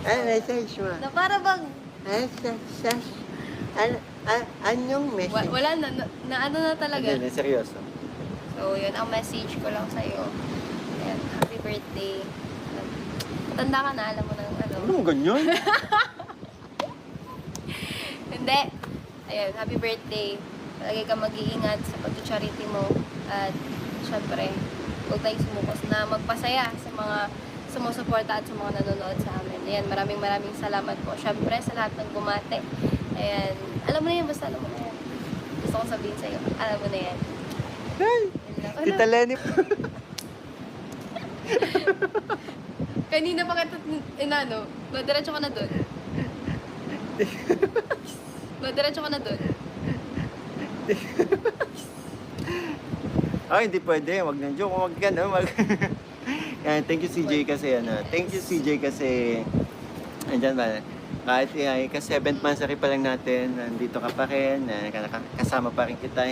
message mo. Na para bang, Anong message? wala na, ano na talaga. Hindi, seryoso. So, yun ang message ko lang sa'yo. Ayan, happy birthday. Matanda ka na, alam mo nang ano. Anong ganyan? Hindi. Ayan, happy birthday. Palagi ka mag-iingat sa pag-charity mo. At, syempre, huwag tayong sumukos na magpasaya sa mga sumusuporta at sa mga nanonood sa amin. Ayan, maraming salamat po. Syempre, sa lahat ng bumate. Ayan, alam mo na yan, basta alam mo na yan. Gusto kong sabihin sa'yo, alam mo na yan. Hey! Tita Lenny. Kanina pa kita, inano, madiretso ka na dun. Madiretso ka na dun. Hindi pwede. Wag na joke. Wag ka na. Yan, thank you CJ kasi Thank you CJ kasi andyan ba? Kahit ka-7th monthsary pa lang natin, nandito ka pa rin, kasama pa rin kita.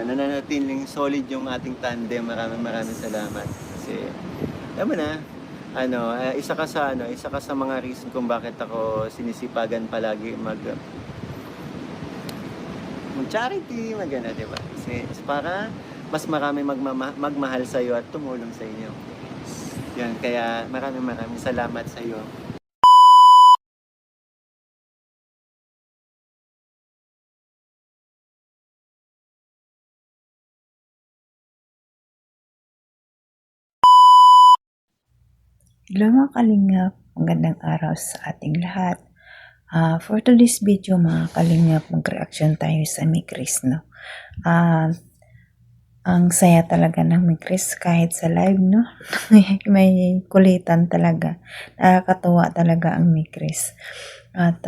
Nananatiling solid yung ating tandem. Maraming salamat. Kasi, alam mo na, isa ka sa mga reason kung bakit ako sinisipagan palagi mag-charity, magana, di ba? Kasi para mas marami magmahal sa iyo at tumulong sa inyo. Yan, kaya maraming salamat sa iyo. Hello mga kalingap, magandang araw sa ating lahat. For today's video mga kalingap, mag-reaction tayo sa Mikris, no? Ang saya talaga ng Mikris kahit sa live, no? May kulitan talaga. Nakakatuwa talaga ang Mikris. At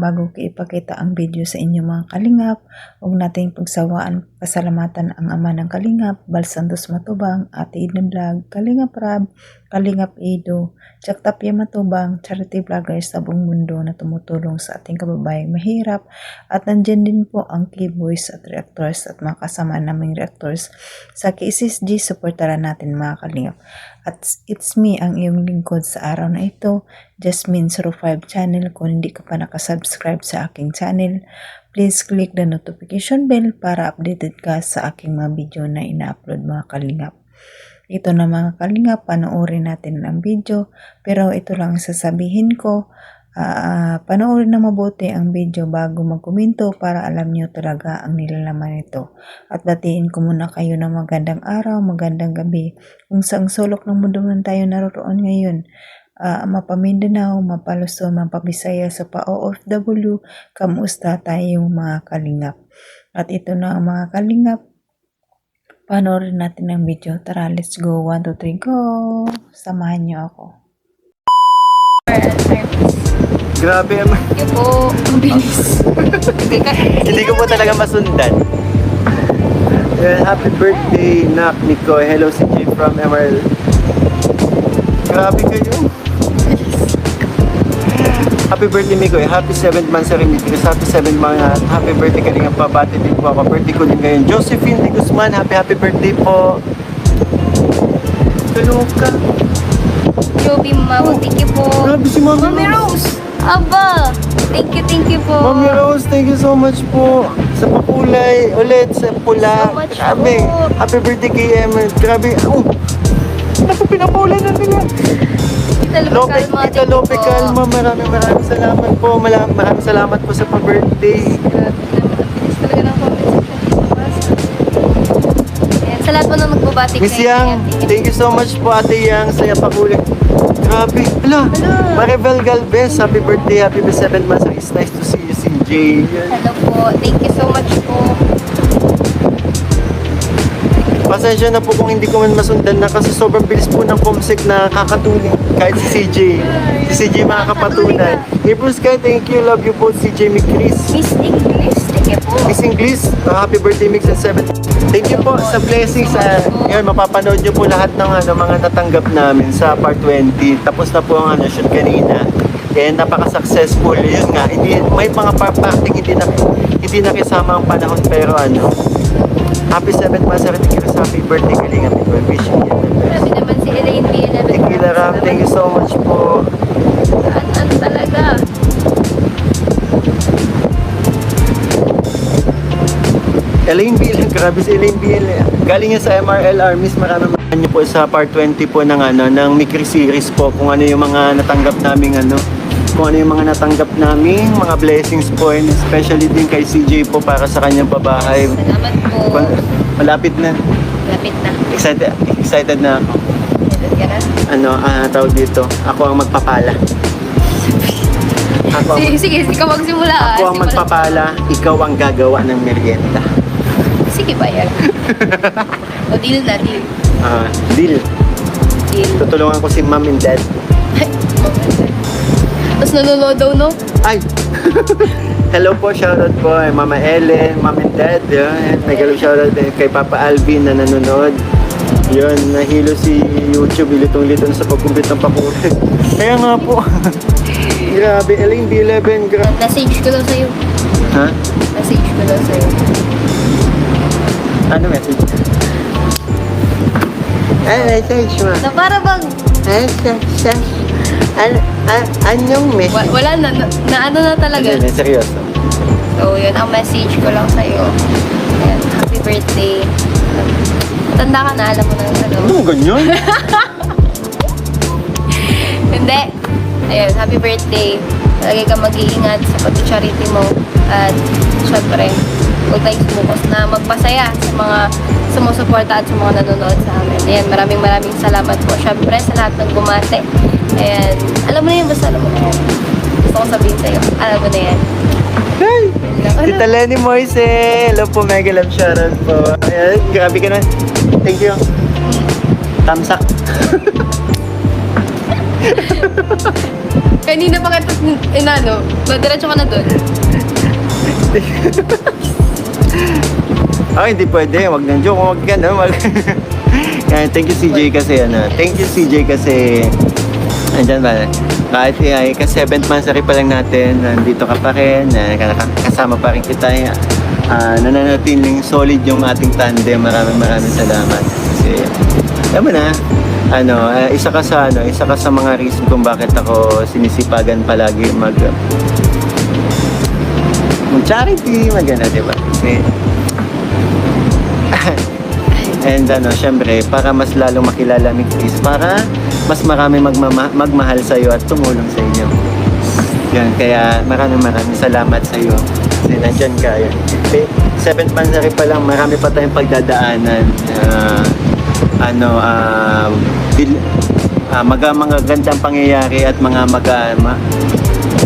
bago ko ipakita ang video sa inyo mga kalingap, huwag nating pagsawaan pasalamatan ang ama ng kalingap, Bal Santos Matubang, Ate Eden Vlog, Kalingap Rab, Kalingap Edo, Tsaktapya Matubang, charity vloggers sa buong mundo na tumutulong sa ating kababayang mahirap. At nandyan din po ang keyboys at reactors at mga kasama naming reactors sa KSSG. Supportaran natin mga kalingap. At it's me, ang iyong lingkod sa araw na ito, Jasmine 05 channel. Kung hindi ka pa nakasubscribe sa aking channel, please click the notification bell para updated ka sa aking mga video na ina-upload mga kalingap. Ito na mga kalingap, panoorin natin ang video. Pero ito lang sasabihin ko, panoorin na mabuti ang video bago magkomento para alam nyo talaga ang nilalaman nito. At batiin ko muna kayo ng magandang araw, magandang gabi. Kung saang sulok ng mundo man tayo naroon ngayon, Mapamindanao, Mapaluzon, Mapabisaya, sa pa-OFW, kamusta tayo mga kalingap? At ito na mga kalingap, panoorin natin ang video. Tara, let's go. 1, 2, 3, go! Samahan nyo ako. Grabe Thank you po. Ang bilis. Hindi ko po talaga masundan. Happy birthday, Nak Nico. Hello CJ from MRL. Grabe kayo. Happy birthday, Miko. Happy 7th monthsary, Miko. Happy 7th month. Happy birthday ka rin ang pabati din po ako. Birthday ko din ngayon. Josephine de Guzman, happy birthday po. Kaluka. Joby Mau, thank you po. Grabe si Mami Mami Rose. Aba, thank you po. Mami Rose, thank you so much po. Sa pakulay, ulit sa pula. So much Grabe. po. Happy birthday kay Emil. Grabe. Naku, pinapulan na nila. Tita Lope Calma, maraming salamat po. Maraming salamat po sa pa-birthday. Bilis talaga ng comments. Sa lahat po na magbabati Miss Yang, thank you so much po Ate Yang sa pakulay. Grabe. Hala, Maribel Galvez, happy birthday, happy 7th month. It's nice to see you, CJ. Hello po, thank you so much po. Pasensya na po kung hindi ko man masundan na kasi sobrang bilis po ng comsec na kakatuloy. Kahit si CJ. Si CJ makakapatunay. April Sky, thank you. Love you both, CJ Mikris. Miss English, thank you po. Miss English, happy birthday Mix and 7. Thank you po sa blessings. Ngayon, mapapanood nyo po lahat ng mga natanggap namin sa part 20. Tapos na po ang shoot kanina. And napaka-successful. Yun nga, may mga parting hindi nakisama ang panahon pero happy 7th month, happy birthday, Kalinga. Wish you. Grabe naman si Elaine B11. Villaram. Thank you so much po. Ano talaga? Elaine Bill, grabe si Elaine Bill. Galing niya sa MRLR, Miss, maraming niyo po sa part 20 po ng ng Mikri series po kung ano yung mga natanggap naming kung ano yung mga natanggap naming mga blessings po, and especially din kay CJ po para sa kanyang pabahay. Salamat po. Malapit na. Lapit na. Excited na ako. Excited ka na? Tawag dito, ako ang magpapala. Sige, ikaw magsimula. Ako ang magpapala, ikaw ang gagawa ng merienda. Sige ba yan? O, deal na, deal. Deal. Deal. Tutulungan ko si mom and dad. Tapos nanonood daw, no? Ay! Hello po, shoutout po kay Mama Ellen, Mom and Dad. Yun. Nagalo shoutout din kay Papa Alvin na nanonood. Yun, nahilo si YouTube, ilitong-lito na sa pagkumpit ng pakulit. Kaya nga po. Grabe, Elaine B11, grabe. Message ko daw sa'yo. Ha? Message ko daw sa'yo. Ano message? Ano message mo? Na para bang, Anong message? wala na, ano na talaga. Hindi, seryoso. So, yun, ang message ko lang sa'yo. Ayan, happy birthday. Matanda ka na, alam mo na ano. Ano ganyan? Hindi. Ayun, happy birthday. Lagi kang mag-iingat sa pag-charity mo. At, syempre, huwag tayong sumukos na magpasaya sa mga sumusuporta at sa mga nanonood sa amin. Ayan, maraming salamat po. Syempre, sa lahat ng bumate. Ayan, alam mo na yan, basta alam mo na yan. Gusto ko sabihin sa'yo, alam mo na yan. Hey! Ano? Tita Lenny Moise! Hello po, mega love shoutout po. Ayan, grabe ka na. Thank you. Tamsak. Kanina pa kita, inano, diretso ka na dun. Hindi pwede. Wag nang joke. Wag ka na. Kaya, thank you CJ kasi Thank you CJ kasi andyan ba? Kahit kasi 7th monthsary pa lang natin, nandito ka pa rin, kasama pa rin kita. Nananatiling solid yung ating tandem. Maraming salamat. Kasi, alam mo na, isa ka sa mga reason kung bakit ako sinisipagan palagi mag-charity, diba? Kasi, and syempre, para mas lalong makilala ni Chris, para mas marami magmahal sa iyo at tumulong sa inyo. Yan, kaya maraming salamat sa iyo. Kasi nandyan ka. Yan. 7th monthsary pa lang, marami pa tayong pagdadaanan. Mga gandang pangyayari at mga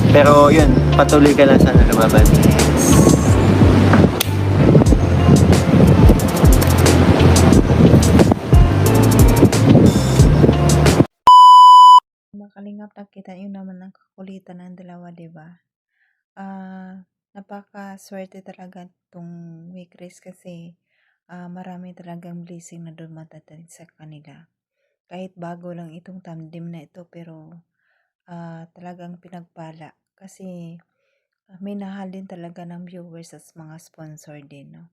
pero yun, patuloy ka lang sana lumaban. Makalingap nakita yun naman ang kakulitan ng dalawa, diba? Napaka-swerte talaga itong Mikris kasi marami talagang blessing na dumadating sa kanila. Kahit bago lang itong tandem na ito, pero talagang pinagpala kasi minahal din talaga ng viewers at mga sponsor din, no?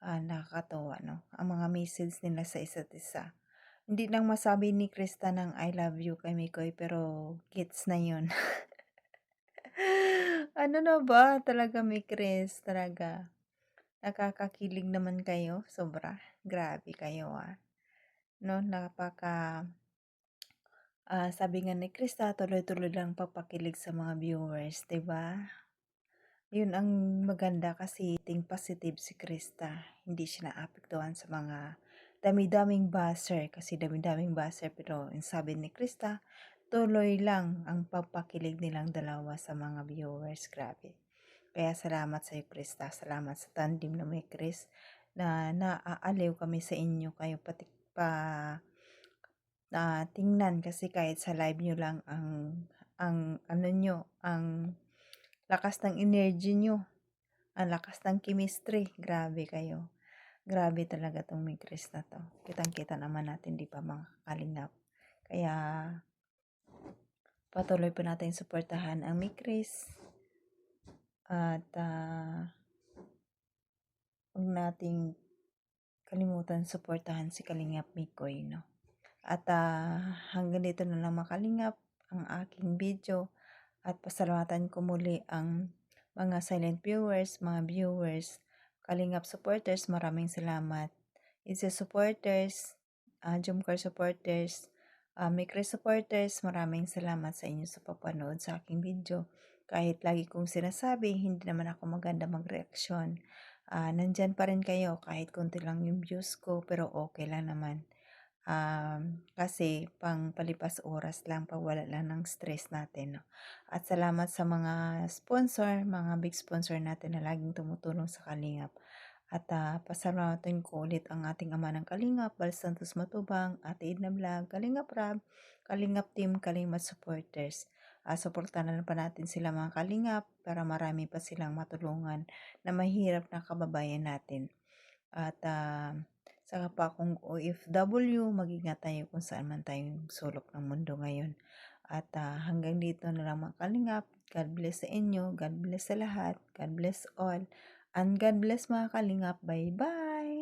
Nakakatawa, no? Ang mga message nila sa isa't isa. Hindi lang masabi ni Krista ng I love you kay Mikoy, pero gets na yun. Ano na ba? Talaga, Mikris, talaga. Nakakakilig naman kayo. Sobra. Grabe kayo, No, sabi nga ni Krista, tuloy-tuloy lang pagpakilig sa mga viewers, 'di ba? Yun ang maganda kasi think positive si Krista. Hindi siya naapektuhan sa mga dami-daming buzzer kasi dami-daming buzzer, pero yung sabi ni Krista, tuloy lang ang pagpakilig nilang dalawa sa mga viewers. Grabe. Kaya salamat sa iyo, Krista. Salamat sa tandem na may Chris na naaaliw kami sa inyo, kayo pati tingnan kasi kahit sa live nyo lang ang lakas ng energy nyo, ang lakas ng chemistry. Grabe kayo. Grabe talaga tong may Chris na to. Kitang-kita naman natin, di ba, mga kalingap. Kaya patuloy pa natin suportahan ang may Chris. At huwag nating kalimutan suportahan si Kalingap Mikoy, no? At hanggang dito na lang mga kalingap ang aking video. At pasalamatan ko muli ang mga silent viewers, mga viewers, kalingap supporters, maraming salamat. Itzy supporters, Jomcar supporters, Mikri supporters, maraming salamat sa inyo sa papanood sa aking video. Kahit lagi kong sinasabi, hindi naman ako maganda magreaksyon. Nandyan pa rin kayo kahit konti lang yung views ko, pero okay lang naman. Kasi pang palipas oras lang, pawala lang ng stress natin. No? At salamat sa mga sponsor, mga big sponsor natin na laging tumutulong sa Kalingap. At pasalamatan ko ulit ang ating ama ng Kalingap, Bal Santos Matubang, Ate Edna Vlog, Kalingap Rab, Kalingap Team, Kalingap Supporters. Suportahan na pa natin sila mga Kalingap para marami pa silang matulungan na mahirap na kababayan natin. At saka pa akong OFW, mag-ingat tayo kung saan man tayong sulok ng mundo ngayon. At hanggang dito na lang mga kalingap. God bless sa inyo. God bless sa lahat. God bless all. And God bless mga kalingap. Bye-bye!